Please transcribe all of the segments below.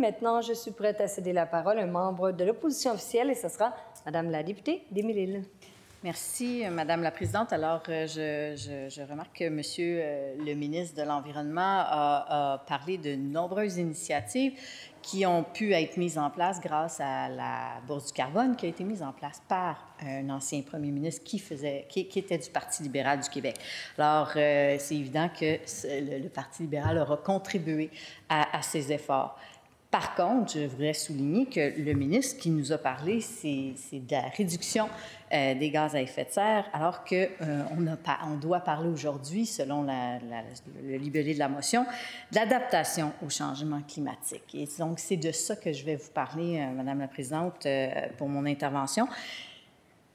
Maintenant, je suis prête à céder la parole à un membre de l'opposition officielle et ce sera Madame la députée d'Émile-Île. Merci, Madame la Présidente. Alors, je remarque que Monsieur le ministre de l'Environnement a parlé de nombreuses initiatives qui ont pu être mises en place grâce à la Bourse du carbone qui a été mise en place par un ancien premier ministre qui était du Parti libéral du Québec. Alors, c'est évident que le Parti libéral aura contribué à ces efforts. Par contre, je voudrais souligner que le ministre qui nous a parlé, c'est de la réduction des gaz à effet de serre, alors qu'on doit parler aujourd'hui, selon le libellé de la motion, de l'adaptation au changement climatique. Et donc, c'est de ça que je vais vous parler, Madame la Présidente, pour mon intervention.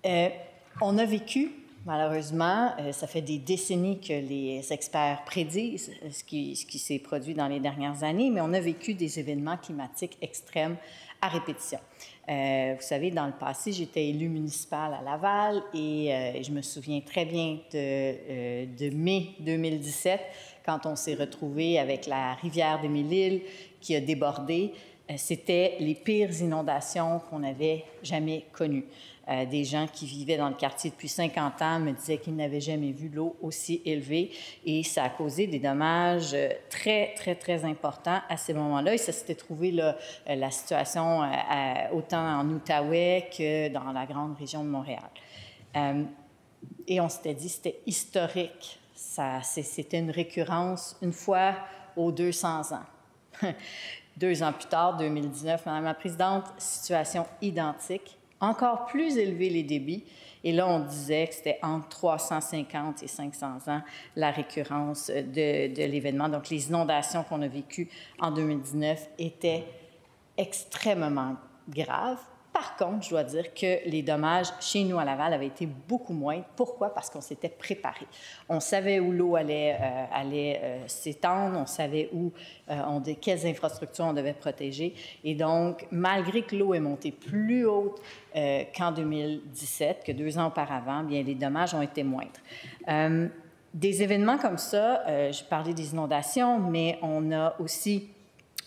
On a vécu, malheureusement, ça fait des décennies que les experts prédisent ce qui s'est produit dans les dernières années, mais on a vécu des événements climatiques extrêmes à répétition. Vous savez, dans le passé, j'étais élue municipale à Laval et je me souviens très bien de mai 2017, quand on s'est retrouvé avec la rivière d'Émile-Île qui a débordé. C'était les pires inondations qu'on avait jamais connues. Des gens qui vivaient dans le quartier depuis 50 ans me disaient qu'ils n'avaient jamais vu l'eau aussi élevée et ça a causé des dommages très, très, très importants à ces moments-là. Et ça s'était trouvé la situation autant en Outaouais que dans la grande région de Montréal. Et on s'était dit que c'était historique. C'était une récurrence une fois aux 200 ans. 2 ans plus tard, 2019, Madame la Présidente, situation identique. Encore plus élevés les débits. Et là, on disait que c'était entre 350 et 500 ans la récurrence de l'événement. Donc, les inondations qu'on a vécues en 2019 étaient extrêmement graves. Par contre, je dois dire que les dommages chez nous à Laval avaient été beaucoup moins. Pourquoi? Parce qu'on s'était préparé. On savait où l'eau allait s'étendre, on savait quelles infrastructures on devait protéger. Et donc, malgré que l'eau est montée plus haute qu'en 2017, que 2 ans auparavant, bien, les dommages ont été moindres. Des événements comme ça, je parlais des inondations, mais on a aussi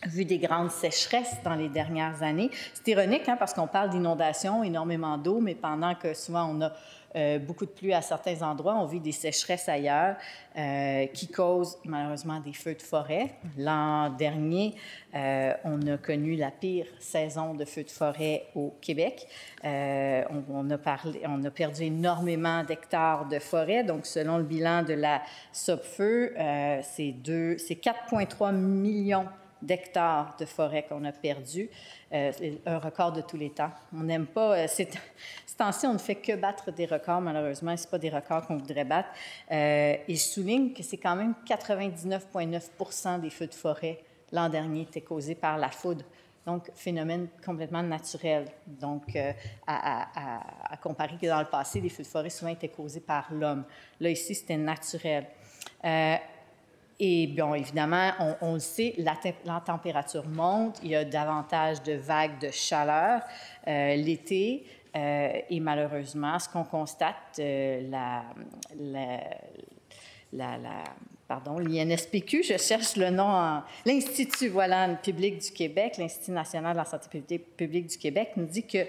vu des grandes sécheresses dans les dernières années. C'est ironique, hein, parce qu'on parle d'inondations, énormément d'eau, mais pendant que souvent on a beaucoup de pluie à certains endroits, on vit des sécheresses ailleurs qui causent malheureusement des feux de forêt. L'an dernier, on a connu la pire saison de feux de forêt au Québec. On a perdu énormément d'hectares de forêt. Donc, selon le bilan de la SOPFEU, c'est 4,3 millions d'hectares de forêt qu'on a perdu, un record de tous les temps. On n'aime pas... Ces temps-ci, on ne fait que battre des records, malheureusement. Ce pas des records qu'on voudrait battre. Et je souligne que c'est quand même 99,9 % des feux de forêt l'an dernier étaient causés par la foudre. Donc, phénomène complètement naturel. Donc, à comparer que dans le passé, les feux de forêt souvent étaient causés par l'homme. Là, ici, c'était naturel. Et bien, évidemment, on le sait, la température monte, il y a davantage de vagues de chaleur l'été, et malheureusement, ce qu'on constate, l'INSPQ, je cherche le nom, l'Institut public du Québec, l'Institut national de la santé publique du Québec, nous dit qu'à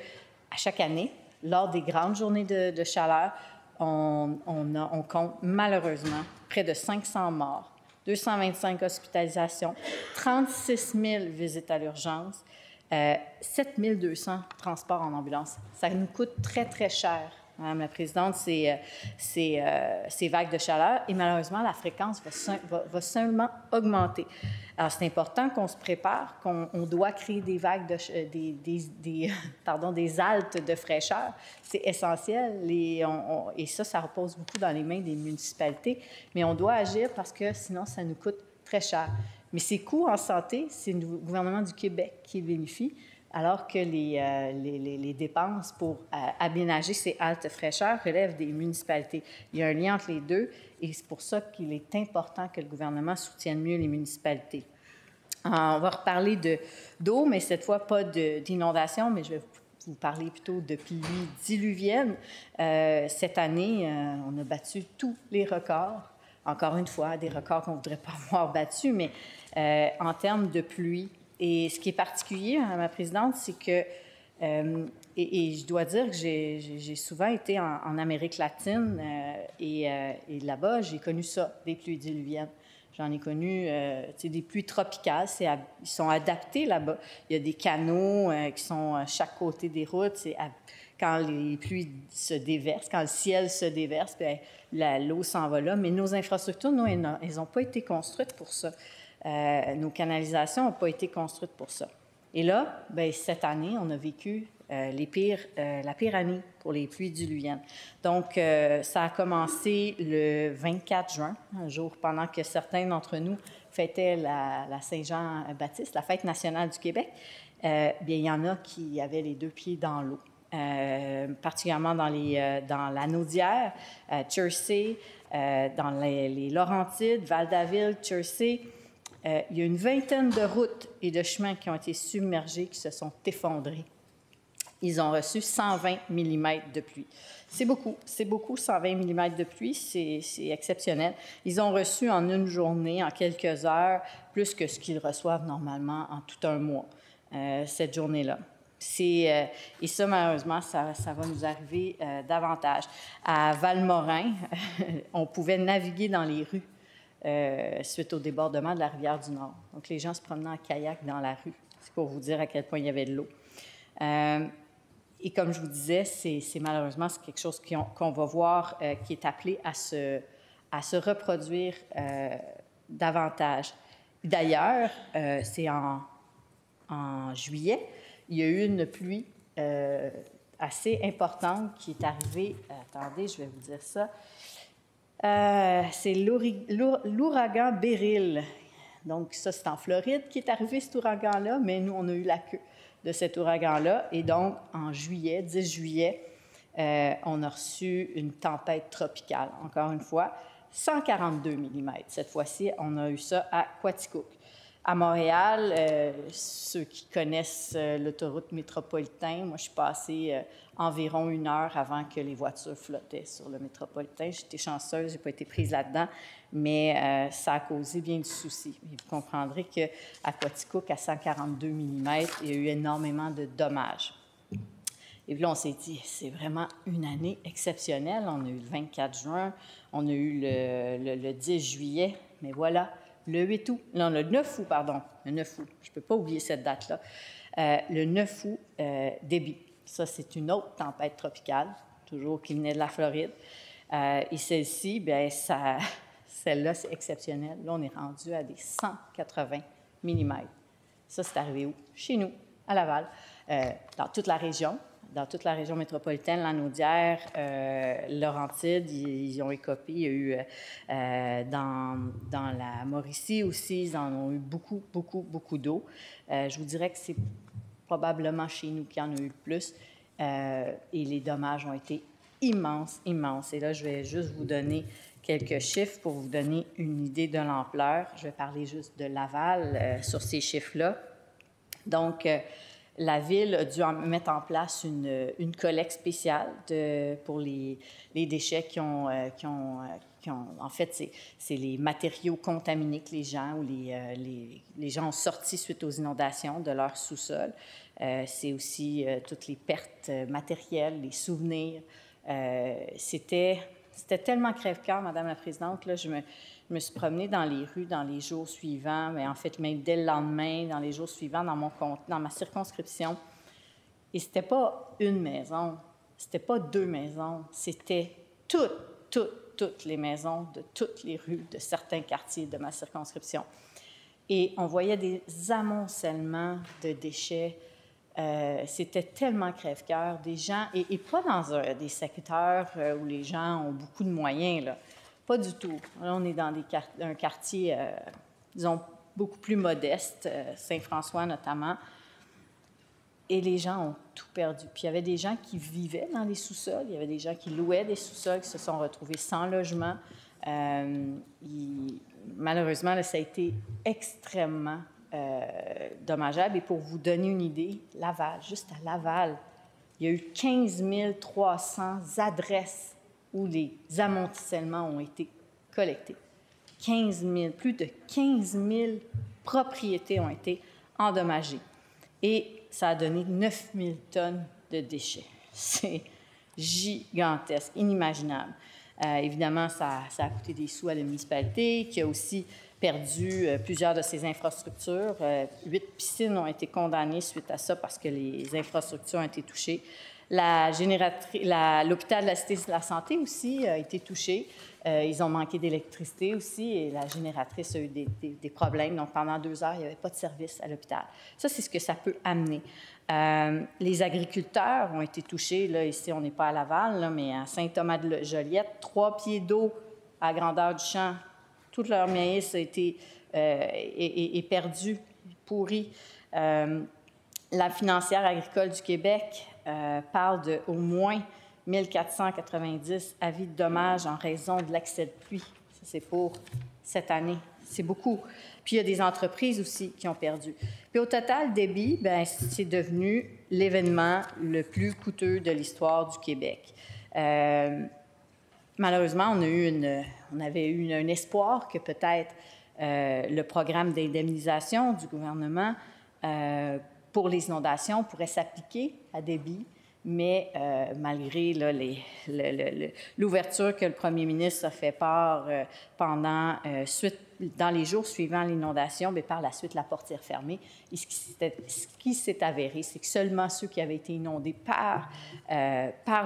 chaque année, lors des grandes journées de chaleur, on compte malheureusement près de 500 morts. 225 hospitalisations, 36 000 visites à l'urgence, 7 200 transports en ambulance. Ça nous coûte très, très cher, Madame la Présidente, ces vagues de chaleur. Et malheureusement, la fréquence va seulement augmenter. Alors, c'est important qu'on se prépare, qu'on doit créer des vagues, des haltes de fraîcheur. C'est essentiel. Et ça repose beaucoup dans les mains des municipalités. Mais on doit agir parce que sinon, ça nous coûte très cher. Mais ces coûts en santé, c'est le gouvernement du Québec qui bénéficie, alors que les dépenses pour aménager ces haltes fraîcheurs relèvent des municipalités. Il y a un lien entre les deux et c'est pour ça qu'il est important que le gouvernement soutienne mieux les municipalités. On va reparler d'eau, mais cette fois pas d'inondation, mais je vais vous parler plutôt de pluie diluvienne. Cette année, on a battu tous les records. Encore une fois, des records qu'on ne voudrait pas avoir battus, mais en termes de pluie, Et ce qui est particulier, Madame la Présidente, c'est que, et je dois dire que j'ai souvent été en Amérique latine et là-bas, j'ai connu ça, des pluies diluviennes. J'en ai connu des pluies tropicales, ils sont adaptés là-bas. Il y a des canaux qui sont à chaque côté des routes. Quand les pluies se déversent, quand le ciel se déverse, l'eau s'en va là. Mais nos infrastructures, nous, elles n'ont pas été construites pour ça. Nos canalisations n'ont pas été construites pour ça. Et là, cette année, on a vécu la pire année pour les pluies diluviennes. Donc, ça a commencé le 24 juin, un jour pendant que certains d'entre nous fêtaient la Saint-Jean-Baptiste, la fête nationale du Québec. Il y en a qui avaient les 2 pieds dans l'eau, particulièrement dans l'anneau d'Hyères, Chersey, dans les Laurentides, Val-d'Aville, Chersey. Il y a une vingtaine de routes et de chemins qui ont été submergés, qui se sont effondrés. Ils ont reçu 120 mm de pluie. C'est beaucoup, 120 mm de pluie, c'est exceptionnel. Ils ont reçu en une journée, en quelques heures, plus que ce qu'ils reçoivent normalement en tout un mois, cette journée-là. Et ça, malheureusement, ça va nous arriver davantage. À Valmorin, on pouvait naviguer dans les rues suite au débordement de la rivière du Nord. Donc, les gens se promenaient en kayak dans la rue. C'est pour vous dire à quel point il y avait de l'eau. Et comme je vous disais, c'est malheureusement quelque chose qu'on va voir qui est appelé à se reproduire davantage. D'ailleurs, c'est en juillet, il y a eu une pluie assez importante qui est arrivée. Attendez, je vais vous dire ça. C'est l'ouragan Beryl. Donc, ça, c'est en Floride qui est arrivé, cet ouragan-là, mais nous, on a eu la queue de cet ouragan-là. Et donc, en juillet, 10 juillet, on a reçu une tempête tropicale, encore une fois, 142 mm. Cette fois-ci, on a eu ça à Quaticook. À Montréal, ceux qui connaissent l'autoroute métropolitain, moi, je suis passée environ 1 heure avant que les voitures flottaient sur le métropolitain. J'étais chanceuse, je n'ai pas été prise là-dedans, mais ça a causé bien du souci. Et vous comprendrez qu'à Quaticook, à 142 mm, il y a eu énormément de dommages. Et puis là, on s'est dit, c'est vraiment une année exceptionnelle. On a eu le 24 juin, on a eu le 10 juillet, mais voilà. Le 8 août, non, le 9 août, pardon, le 9 août, je ne peux pas oublier cette date-là. Le 9 août, Debbie. Ça, c'est une autre tempête tropicale, toujours qui venait de la Floride. Et celle-ci, celle-là, c'est exceptionnel. Là, on est rendu à des 180 mm. Ça, c'est arrivé où? Chez nous, à Laval, dans toute la région métropolitaine, Lanaudière, Laurentides, ils ont écopé. Il y a eu dans la Mauricie aussi, ils en ont eu beaucoup, beaucoup, beaucoup d'eau. Je vous dirais que c'est probablement chez nous qu'il y en a eu le plus. Et les dommages ont été immenses, immenses. Et là, je vais juste vous donner quelques chiffres pour vous donner une idée de l'ampleur. Je vais parler juste de Laval sur ces chiffres-là. Donc, la Ville a dû mettre en place une collecte spéciale pour les déchets qui ont en fait, c'est les matériaux contaminés que les gens ont sortis suite aux inondations de leur sous-sol. C'est aussi toutes les pertes matérielles, les souvenirs. C'était tellement crève-cœur, Madame la Présidente. Là, je me suis promenée dans les rues dans les jours suivants, mais en fait, même dès le lendemain, dans les jours suivants, dans ma circonscription. Et c'était pas une maison, c'était pas 2 maisons, c'était toutes les maisons de toutes les rues de certains quartiers de ma circonscription. Et on voyait des amoncellements de déchets. C'était tellement crève-cœur. Des gens, et pas dans des secteurs où les gens ont beaucoup de moyens, là. Pas du tout. Là, on est dans un quartier, disons, beaucoup plus modeste, Saint-François notamment. Et les gens ont tout perdu. Puis il y avait des gens qui vivaient dans les sous-sols, il y avait des gens qui louaient des sous-sols, qui se sont retrouvés sans logement. Malheureusement, là, ça a été extrêmement dommageable. Et pour vous donner une idée, Laval, juste à Laval, il y a eu 15 300 adresses où les amoncellements ont été collectés. Plus de 15 000 propriétés ont été endommagés. Et ça a donné 9000 tonnes de déchets. C'est gigantesque, inimaginable. Évidemment, ça a coûté des sous à la municipalité, qui a aussi perdu plusieurs de ses infrastructures. 8 piscines ont été condamnées suite à ça parce que les infrastructures ont été touchées. L'hôpital de la Cité de la Santé aussi a été touché. Ils ont manqué d'électricité aussi et la génératrice a eu des problèmes. Donc, pendant 2 heures, il n'y avait pas de service à l'hôpital. Ça, c'est ce que ça peut amener. Les agriculteurs ont été touchés. Là, ici, on n'est pas à Laval, là, mais à Saint-Thomas-de-Joliette, 3 pieds d'eau à grandeur du champ. Tout leur maïs a été est perdu, pourri. La financière agricole du Québec parle de au moins 1490 avis de dommages en raison de l'excès de pluie. Ça, c'est pour cette année. C'est beaucoup. Puis, il y a des entreprises aussi qui ont perdu. Puis, au total, Déby, bien, c'est devenu l'événement le plus coûteux de l'histoire du Québec. Malheureusement, on avait eu un espoir que peut-être le programme d'indemnisation du gouvernement pour les inondations pourrait s'appliquer à Déby, mais malgré là, l'ouverture que le premier ministre a fait part dans les jours suivant l'inondation, mais par la suite, la porte s'est refermée. Et ce qui s'est avéré, c'est que seulement ceux qui avaient été inondés par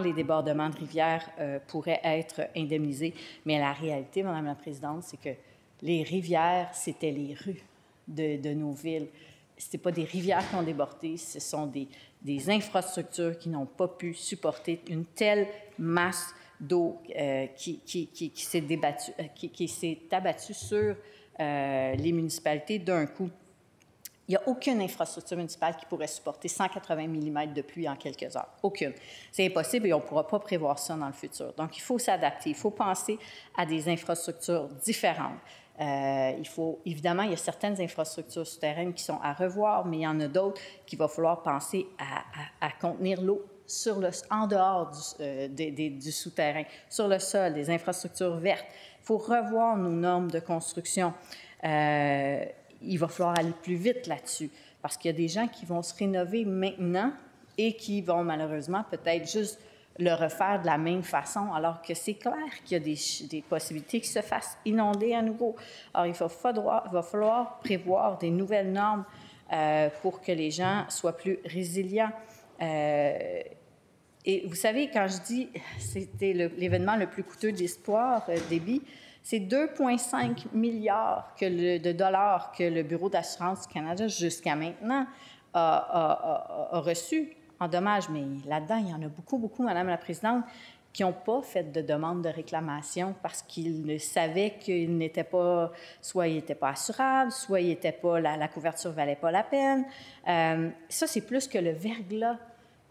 les débordements de rivières pourraient être indemnisés. Mais la réalité, Madame la Présidente, c'est que les rivières, c'était les rues de nos villes. Ce n'étaient pas des rivières qui ont débordé, ce sont des infrastructures qui n'ont pas pu supporter une telle masse d'eau qui s'est abattue sur les municipalités d'un coup. Il n'y a aucune infrastructure municipale qui pourrait supporter 180 mm de pluie en quelques heures. Aucune. C'est impossible et on ne pourra pas prévoir ça dans le futur. Donc, il faut s'adapter. Il faut penser à des infrastructures différentes. Évidemment, il y a certaines infrastructures souterraines qui sont à revoir, mais il y en a d'autres qu'il va falloir penser à contenir l'eau en dehors du souterrain, sur le sol, des infrastructures vertes. Il faut revoir nos normes de construction. Il va falloir aller plus vite là-dessus, parce qu'il y a des gens qui vont se rénover maintenant et qui vont malheureusement peut-être juste le refaire de la même façon, alors que c'est clair qu'il y a des possibilités qu'ils se fassent inonder à nouveau. Alors, il va falloir prévoir des nouvelles normes pour que les gens soient plus résilients. Et vous savez, quand je dis c'était l'événement le plus coûteux de l'histoire, Déby, c'est 2,5 milliards de dollars que le Bureau d'assurance du Canada, jusqu'à maintenant, a reçu en dommages. Mais là-dedans, il y en a beaucoup, beaucoup, Madame la Présidente, qui n'ont pas fait de demande de réclamation parce qu'ils savaient qu'ils n'étaient pas, soit ils n'étaient pas assurables, soit ils n'étaient pas, la couverture ne valait pas la peine. Ça, c'est plus que le verglas.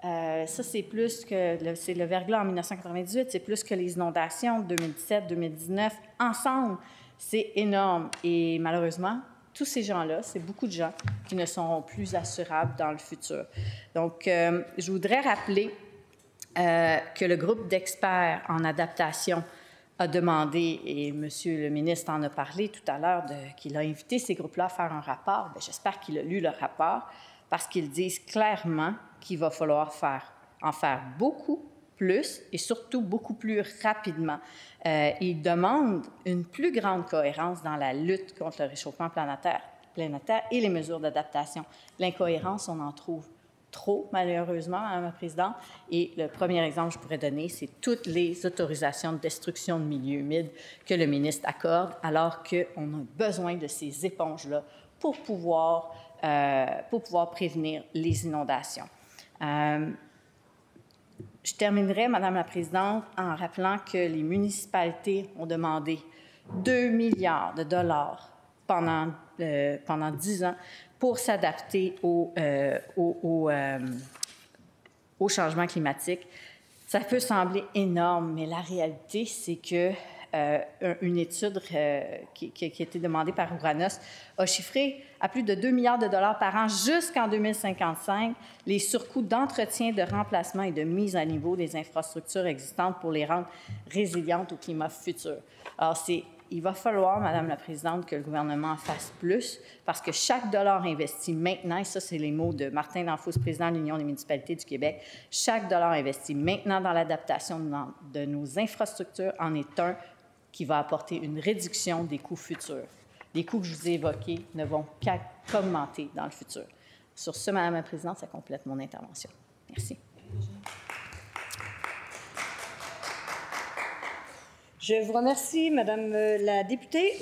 Ça, c'est plus que c'est le verglas en 1998, c'est plus que les inondations de 2017-2019 ensemble. C'est énorme. Et malheureusement, tous ces gens-là, c'est beaucoup de gens qui ne seront plus assurables dans le futur. Donc, je voudrais rappeler que le groupe d'experts en adaptation a demandé, et M. le ministre en a parlé tout à l'heure, qu'il a invité ces groupes-là à faire un rapport. Bien, j'espère qu'il a lu le rapport, parce qu'ils disent clairement qu'il va falloir en faire beaucoup plus et surtout beaucoup plus rapidement. Ils demandent une plus grande cohérence dans la lutte contre le réchauffement planétaire et les mesures d'adaptation. L'incohérence, on en trouve trop, malheureusement, Madame la Présidente. Et le premier exemple que je pourrais donner, c'est toutes les autorisations de destruction de milieux humides que le ministre accorde, alors qu'on a besoin de ces éponges-là pour pouvoir prévenir les inondations. Je terminerai, Madame la Présidente, en rappelant que les municipalités ont demandé 2 milliards de dollars pendant 10 ans pour s'adapter au changement climatique. Ça peut sembler énorme, mais la réalité, c'est que une étude qui a été demandée par Ouranos a chiffré à plus de 2 milliards de dollars par an jusqu'en 2055 les surcoûts d'entretien, de remplacement et de mise à niveau des infrastructures existantes pour les rendre résilientes au climat futur. Alors, c'est il va falloir, Madame la Présidente, que le gouvernement fasse plus, parce que chaque dollar investi maintenant, et ça, c'est les mots de Martin Danfous, président de l'Union des municipalités du Québec, chaque dollar investi maintenant dans l'adaptation de nos infrastructures en est un qui va apporter une réduction des coûts futurs. Les coûts que je vous ai évoqués ne vont qu'augmenter dans le futur. Sur ce, Madame la Présidente, ça complète mon intervention. Merci. Je vous remercie, Madame la députée.